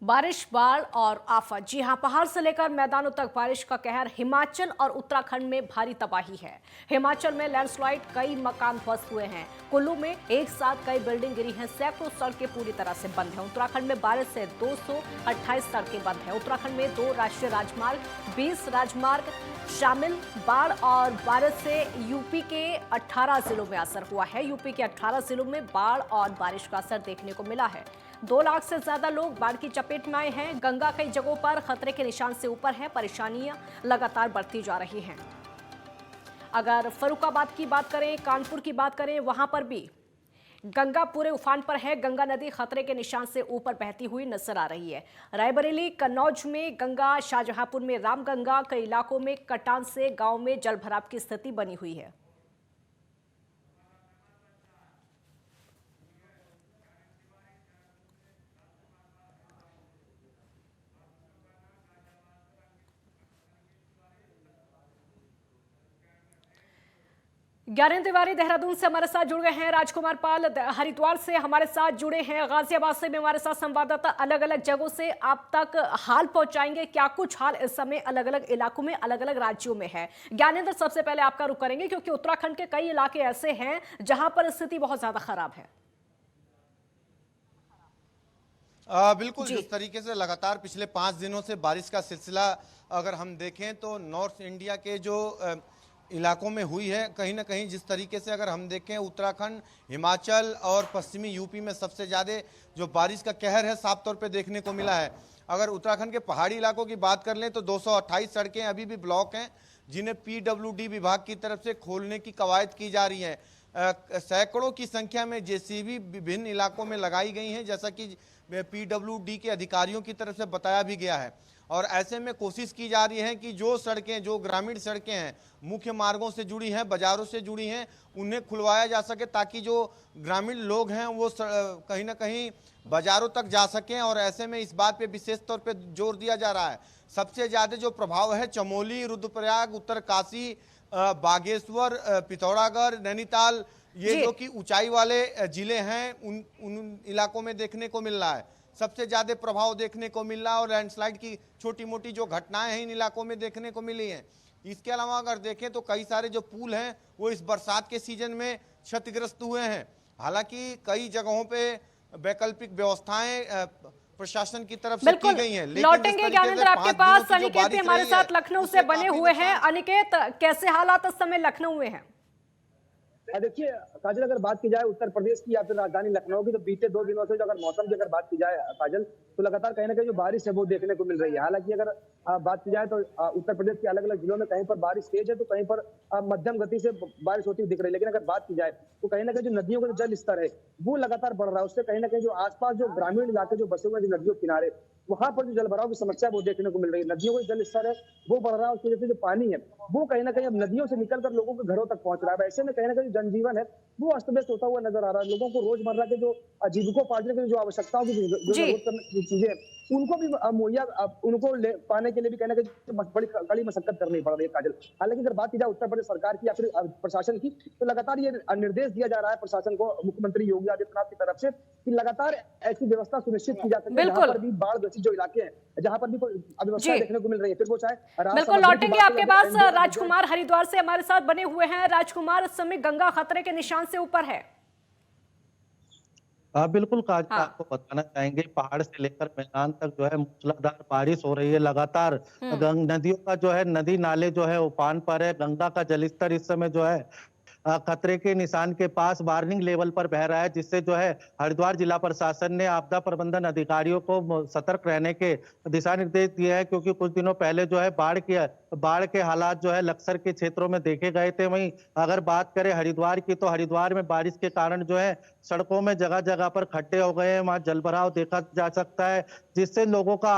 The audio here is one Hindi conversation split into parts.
बारिश, बाढ़ और आफत। जी हां, पहाड़ से लेकर मैदानों तक बारिश का कहर। हिमाचल और उत्तराखंड में भारी तबाही है। हिमाचल में लैंडस्लाइड, कई मकान ध्वस्त हुए हैं। कुल्लू में एक साथ कई बिल्डिंग गिरी हैं। सैकड़ों सड़कें पूरी तरह से बंद हैं। उत्तराखंड में बारिश से 228 सड़कें बंद हैं। उत्तराखंड में 2 राष्ट्रीय राजमार्ग, 20 राजमार्ग शामिल। बाढ़ और बारिश से यूपी के 18 जिलों में असर हुआ है। यूपी के 18 जिलों में बाढ़ और बारिश का असर देखने को मिला है। 2 लाख से ज्यादा लोग बाढ़ की चपेट में आए हैं। गंगा कई जगहों पर खतरे के निशान से ऊपर है। परेशानियां लगातार बढ़ती जा रही हैं। अगर फर्रुखाबाद की बात करें, कानपुर की बात करें, वहां पर भी गंगा पूरे उफान पर है। गंगा नदी खतरे के निशान से ऊपर बहती हुई नजर आ रही है। रायबरेली, कन्नौज में गंगा, शाहजहांपुर में रामगंगा, कई इलाकों में कटान से गांव में जलभराव की स्थिति बनी हुई है। ज्ञानेंद्र तिवारी देहरादून से हमारे साथ जुड़ गए हैं। राजकुमार पाल हरिद्वार से हमारे साथ जुड़े हैं। गाजियाबाद से भी हमारे साथ संवाददाता अलग अलग जगहों से आप तक हाल पहुंचाएंगे। क्या कुछ हाल इस समय अलग अलग इलाकों में, अलग अलग राज्यों में है? ज्ञानेंद्र, सबसे पहले आपका रुख करेंगे क्योंकि उत्तराखंड के कई इलाके ऐसे हैं जहां पर स्थिति बहुत ज्यादा खराब है। बिल्कुल, जी जिस तरीके से लगातार पिछले 5 दिनों से बारिश का सिलसिला अगर हम देखें तो नॉर्थ इंडिया के जो इलाकों में हुई है, कहीं ना कहीं जिस तरीके से अगर हम देखें उत्तराखंड, हिमाचल और पश्चिमी यूपी में सबसे ज़्यादा जो बारिश का कहर है साफ तौर पे देखने को मिला है। अगर उत्तराखंड के पहाड़ी इलाकों की बात कर लें तो 228 सड़कें अभी भी ब्लॉक हैं, जिन्हें पीडब्ल्यूडी विभाग की तरफ से खोलने की कवायद की जा रही हैं। सैकड़ों की संख्या में जेसीबी विभिन्न इलाकों में लगाई गई हैं, जैसा कि पीडब्ल्यूडी के अधिकारियों की तरफ से बताया भी गया है। और ऐसे में कोशिश की जा रही है कि जो सड़कें, जो ग्रामीण सड़कें हैं, मुख्य मार्गों से जुड़ी हैं, बाजारों से जुड़ी हैं, उन्हें खुलवाया जा सके ताकि जो ग्रामीण लोग हैं वो कहीं ना कहीं बाजारों तक जा सकें। और ऐसे में इस बात पे विशेष तौर पे जोर दिया जा रहा है। सबसे ज़्यादा जो प्रभाव है चमोली, रुद्रप्रयाग, उत्तरकाशी, बागेश्वर, पिथौरागढ़, नैनीताल, ये जी जो कि ऊंचाई वाले जिले हैं उन उन इलाकों में देखने को मिल रहा है। सबसे ज्यादा प्रभाव देखने को मिल रहा है और लैंडस्लाइड की छोटी मोटी जो घटनाएं हैं इन इलाकों में देखने को मिली हैं। इसके अलावा अगर देखें तो कई सारे जो पुल हैं वो इस बरसात के सीजन में क्षतिग्रस्त हुए हैं। हालांकि कई जगहों पे वैकल्पिक व्यवस्थाएं प्रशासन की तरफ से की बिल्कुल, गई हैं, लेकिन जिस लौटेंगे तरीके से ज्ञानेंद्र आपके 5 दिनों पास। की जो अनिकेत भी बारिश हमारे रही है साथ लखनऊ से उससे बने काफी हुए हैं। नुकसान। अनिकेत, कैसे हालात इस समय लखनऊ में हैं? देखिए काजल, अगर बात की जाए उत्तर प्रदेश की या फिर राजधानी लखनऊ की, तो बीते 2 दिनों से जो अगर मौसम की अगर बात की जाए काजल, तो लगातार कहीं ना कहीं जो बारिश है वो देखने को मिल रही है। हालांकि अगर बात की जाए तो उत्तर प्रदेश के अलग अलग जिलों में कहीं पर बारिश तेज है तो कहीं पर मध्यम गति से बारिश होती दिख रही है। लेकिन अगर बात की जाए तो कहीं ना कहीं जो नदियों का जो जल स्तर है वो लगातार बढ़ रहा है। उससे कहीं ना कहीं जो आसपास जो ग्रामीण इलाके जो बसे हुए हैं जो नदियों के किनारे, वहां पर जो जलभराव की समस्या वो देखने को मिल रही है। नदियों का जल स्तर है वो बढ़ रहा है, उसकी वजह से जो पानी है वो कहीं ना कहीं अब नदियों से निकलकर लोगों के घरों तक पहुंच रहा है। ऐसे में कहीं ना कहीं जनजीवन है वो अस्त व्यस्त होता हुआ नजर आ रहा है। लोगों को रोजमर्रा के जो जीविकोपार्जन की जो आवश्यकताओं की जो जी जरूरत की चीजें हैं उनको भी मुहैया उनको पाने के लिए भी कहीं ना कहीं बड़ी कड़ी मशक्कत करनी पड़ रही है काजल। हालांकि अगर बात की जाए उत्तर प्रदेश सरकार की या फिर प्रशासन की, तो लगातार ये निर्देश दिया जा रहा है प्रशासन को, मुख्यमंत्री योगी आदित्यनाथ की तरफ से, कि लगातार ऐसी व्यवस्था सुनिश्चित की जा सके जहां बिल्कुल पर भी बाढ़ ग्रसित जो इलाके हैं, जहां पर भी कोई अव्यवस्था जी देखने को मिल रही है, फिर वो चाहे राहत बिल्कुल, सामग्री की लौटेंगे बात हो आपके या पास। फिर एनडीआरएफ राजकुमार हरिद्वार से हमारे साथ बने हुए हैं। राजकुमार, इस समय गंगा खतरे के निशान से ऊपर है। हाँ बिल्कुल काजल, हाँ। आपको बताना चाहेंगे पहाड़ से लेकर मैदान तक जो है मूसलाधार बारिश हो रही है लगातार। नदियों का जो है, नदी नाले जो है उफान पर है। गंगा का जलस्तर इस समय जो है खतरे के निशान के पास वार्निंग लेवल पर बह रहा है, जिससे जो है हरिद्वार जिला प्रशासन ने आपदा प्रबंधन अधिकारियों को सतर्क रहने के दिशा निर्देश दिए हैं। क्योंकि कुछ दिनों पहले जो है बाढ़ के हालात जो है लक्सर के क्षेत्रों में देखे गए थे। वहीं अगर बात करें हरिद्वार की, तो हरिद्वार में बारिश के कारण जो है सड़कों में जगह जगह पर खड्डे हो गए हैं, वहां जलभराव देखा जा सकता है, जिससे लोगों का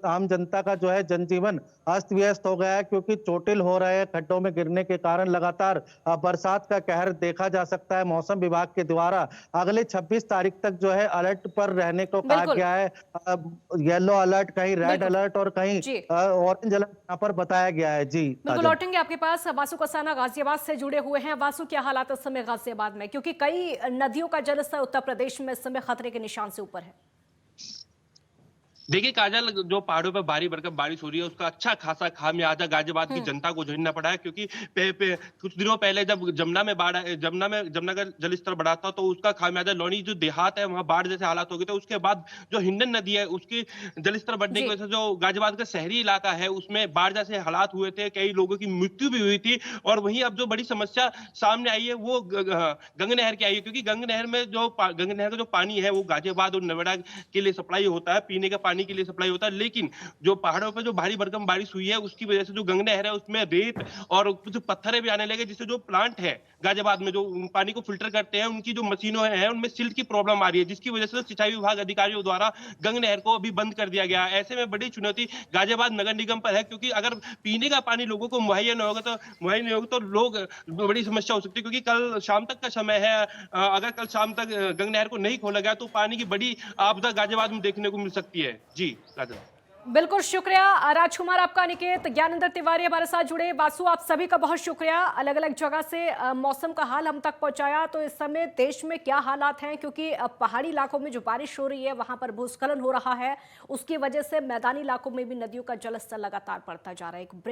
आम जनता का जो है जनजीवन अस्त व्यस्त हो गया है। क्योंकि चोटिल हो रहे हैं खड्डों में गिरने के कारण। लगातार बरसात का कहर देखा जा सकता है। मौसम विभाग के द्वारा अगले 26 तारीख तक जो है अलर्ट पर रहने को कहा बिल्कुल गया है। येलो अलर्ट, कहीं रेड बिल्कुल अलर्ट और कहीं जी ऑरेंज अलर्ट यहाँ पर बताया गया है। जी बिल्कुल, काजल। लौटेंगे आपके पास। वासु कसाना गाजियाबाद से जुड़े हुए हैं। वासु, क्या हालात इस समय गाजियाबाद में, क्योंकि कई नदियों का जलस्तर उत्तर प्रदेश में इस समय खतरे के निशान से ऊपर है? देखिए काजल, जो पहाड़ों पर भारी भरकम बारिश हो रही है उसका अच्छा खासा खामियाजा गाजियाबाद की जनता को झेलना पड़ा है, क्योंकि कुछ दिनों पहले जब जमुना का जलस्तर बढ़ा था तो उसका खामियाजा लौनी जो देहात है वहां बाढ़ जैसे हालात हो गए थे। उसके बाद जो हिंडन नदी है उसकी जलस्तर बढ़ने की जी। वजह से जो गाजियाबाद का शहरी इलाका है उसमें बाढ़ जैसे हालात हुए थे, कई लोगों की मृत्यु भी हुई थी। और वहीं अब जो बड़ी समस्या सामने आई है वो गंग नहर की आई है, क्योंकि गंग नहर का जो पानी है वो गाजियाबाद और नोएडा के लिए सप्लाई होता है, पीने का पानी के लिए सप्लाई होता है। लेकिन जो पहाड़ों पर जो भारी भरकम बारिश हुई है उसकी वजह से जो गंग नहर है उसमें रेत और कुछ पत्थरें भी आने लगे, जिससे जो प्लांट है गाजियाबाद में जो पानी को फिल्टर करते हैं उनकी जो मशीनों हैं उनमें सिल्ट की प्रॉब्लम आ रही है, जिसकी वजह से सिंचाई विभाग अधिकारियों द्वारा गंग नहर को अभी बंद कर दिया गया है। ऐसे में बड़ी चुनौती गाजियाबाद नगर निगम पर है, क्योंकि अगर पीने का पानी लोगों को मुहैया नहीं होगा तो लोग बड़ी समस्या हो सकती है, क्योंकि कल शाम तक का समय है। अगर कल शाम तक गंग नहर को नहीं खोला गया तो पानी की बड़ी आपदा गाजियाबाद में देखने को मिल सकती है। जी काजल। बिल्कुल शुक्रिया राजकुमार आपका। अनिकेत, ज्ञानेंद्र तिवारी हमारे साथ जुड़े। बासु, आप सभी का बहुत शुक्रिया। अलग अलग जगह से मौसम का हाल हम तक पहुंचाया। तो इस समय देश में क्या हालात हैं, क्योंकि पहाड़ी इलाकों में जो बारिश हो रही है वहां पर भूस्खलन हो रहा है, उसकी वजह से मैदानी इलाकों में भी नदियों का जलस्तर लगातार बढ़ता जा रहा है। एक ब्रेक